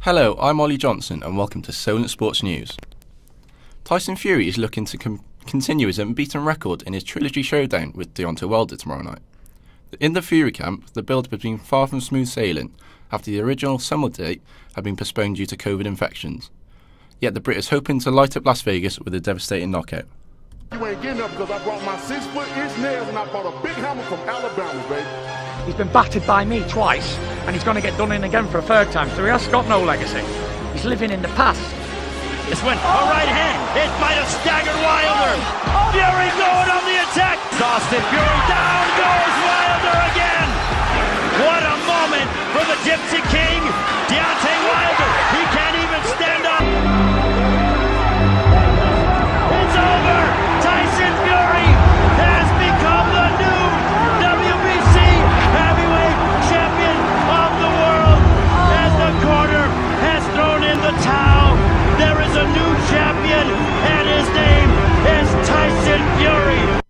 Hello, I'm Ollie Johnson and welcome to Solent Sports News. Tyson Fury is looking to continue his unbeaten record in his trilogy showdown with Deontay Wilder tomorrow night. In the Fury camp, the build-up has been far from smooth sailing after the original summer date had been postponed due to COVID infections. Yet the Brit is hoping to light up Las Vegas with a devastating knockout. You ain't getting up because I brought my 6-foot-inch nails and I bought a big hammer from Alabama, baby. He's been battered by me twice, and he's going to get done in again for a third time, so he has got no legacy. He's living in the past. This went a right hand. It might have staggered Wilder. Fury going on the attack. Austin Fury down goes Wilder again. What a moment for the Gypsy King, Deontay Wilder. He can't even stand up. It's over. Tyson Fury has become the new WBC heavyweight champion of the world. As the corner has thrown in the towel, there is a new champion, and his name is Tyson Fury.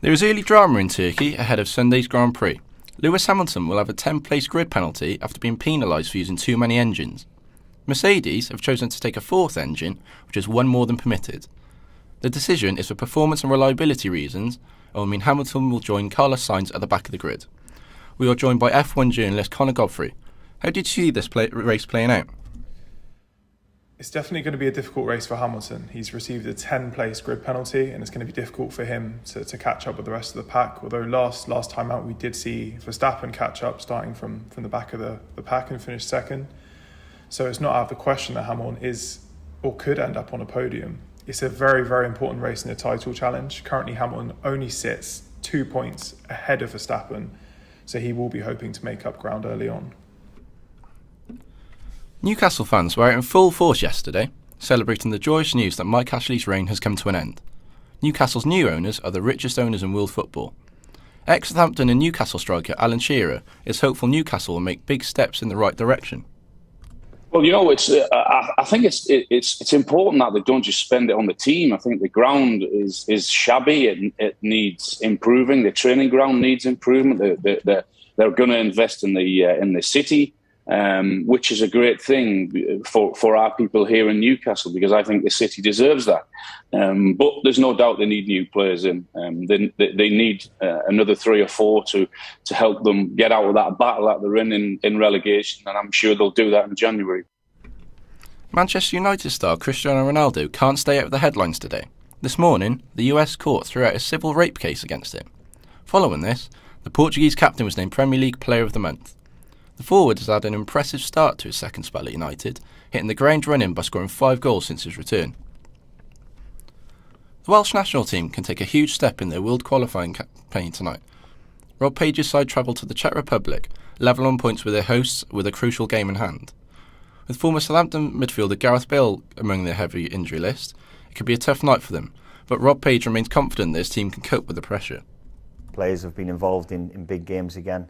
There is early drama in Turkey ahead of Sunday's Grand Prix. Lewis Hamilton will have a 10-place grid penalty after being penalised for using too many engines. Mercedes have chosen to take a fourth engine, which is one more than permitted. The decision is for performance and reliability reasons and will mean Hamilton will join Carlos Sainz at the back of the grid. We are joined by F1 journalist Conor Godfrey. How did you see this race playing out? It's definitely going to be a difficult race for Hamilton. He's received a 10-place grid penalty, and it's going to be difficult for him to catch up with the rest of the pack. Although last time out, we did see Verstappen catch up, starting from the back of the pack and finish second. So it's not out of the question that Hamilton is or could end up on a podium. It's a very, very important race in the title challenge. Currently, Hamilton only sits 2 points ahead of Verstappen, so he will be hoping to make up ground early on. Newcastle fans were out in full force yesterday, celebrating the joyous news that Mike Ashley's reign has come to an end. Newcastle's new owners are the richest owners in world football. Ex-Southampton and Newcastle striker Alan Shearer is hopeful Newcastle will make big steps in the right direction. Well, you know, I think it's important that they don't just spend it on the team. I think the ground is shabby and it needs improving. The training ground needs improvement. They're going to invest in the city. Which is a great thing for our people here in Newcastle, because I think the city deserves that. But there's no doubt they need new players in. They need another 3 or 4 to help them get out of that battle that they're in relegation, and I'm sure they'll do that in January. Manchester United star Cristiano Ronaldo can't stay out of the headlines today. This morning, the US court threw out a civil rape case against him. Following this, the Portuguese captain was named Premier League Player of the Month. The forward has had an impressive start to his second spell at United, hitting the ground running by scoring 5 goals since his return. The Welsh national team can take a huge step in their world qualifying campaign tonight. Rob Page's side travelled to the Czech Republic, level on points with their hosts with a crucial game in hand. With former Southampton midfielder Gareth Bale among their heavy injury list, it could be a tough night for them, but Rob Page remains confident that his team can cope with the pressure. Players have been involved in big games again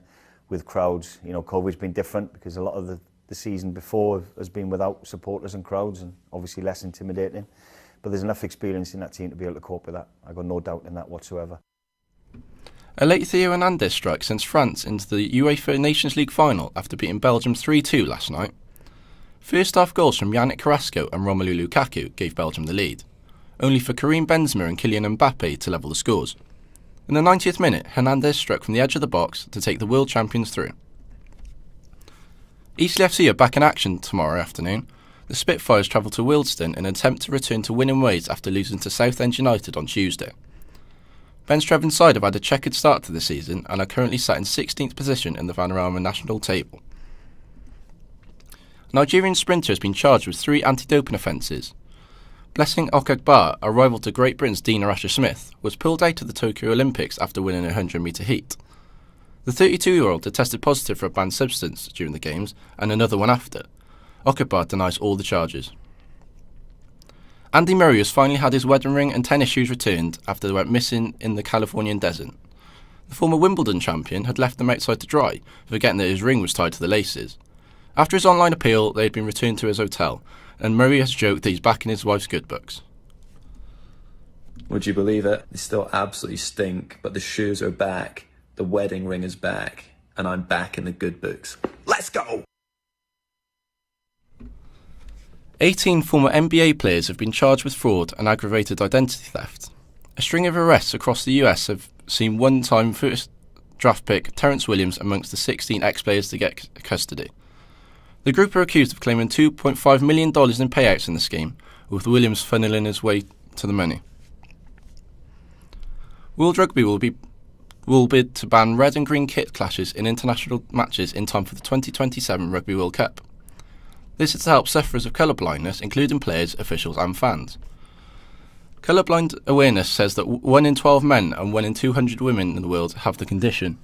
with crowds. You know, COVID's been different because a lot of the season before has been without supporters and crowds, and obviously less intimidating. But there's enough experience in that team to be able to cope with that. I've got no doubt in that whatsoever. A late Theo Hernandez strike sends France into the UEFA Nations League final after beating Belgium 3-2 last night. First half goals from Yannick Carrasco and Romelu Lukaku gave Belgium the lead, only for Karim Benzema and Kylian Mbappe to level the scores. In the 90th minute, Hernandez struck from the edge of the box to take the world champions through. Eastleigh FC are back in action tomorrow afternoon. The Spitfires travel to Wealdstone in an attempt to return to winning ways after losing to Southend United on Tuesday. Ben Streven's side have had a checkered start to the season and are currently sat in 16th position in the Vanarama national table. A Nigerian sprinter has been charged with 3 anti-doping offences. Blessing Okagba, a rival to Great Britain's Dina Asher-Smith, was pulled out of the Tokyo Olympics after winning a 100-metre heat. The 32-year-old had tested positive for a banned substance during the Games and another one after. Okagba denies all the charges. Andy Murray has finally had his wedding ring and tennis shoes returned after they went missing in the Californian desert. The former Wimbledon champion had left them outside to dry, forgetting that his ring was tied to the laces. After his online appeal, they had been returned to his hotel, and Murray has joked that he's back in his wife's good books. Would you believe it? They still absolutely stink, but the shoes are back, the wedding ring is back, and I'm back in the good books. Let's go! 18 former NBA players have been charged with fraud and aggravated identity theft. A string of arrests across the US have seen one-time first draft pick Terrence Williams amongst the 16 ex-players to get custody. The group are accused of claiming $2.5 million in payouts in the scheme, with Williams funneling his way to the money. World Rugby will bid to ban red and green kit clashes in international matches in time for the 2027 Rugby World Cup. This is to help sufferers of colour blindness, including players, officials and fans. Colourblind awareness says that 1 in 12 men and 1 in 200 women in the world have the condition.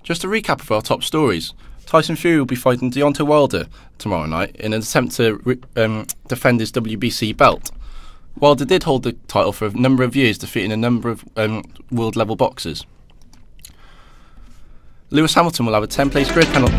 Just a recap of our top stories. Tyson Fury will be fighting Deontay Wilder tomorrow night in an attempt to defend his WBC belt. Wilder did hold the title for a number of years, defeating a number of world-level boxers. Lewis Hamilton will have a 10-place grid penalty.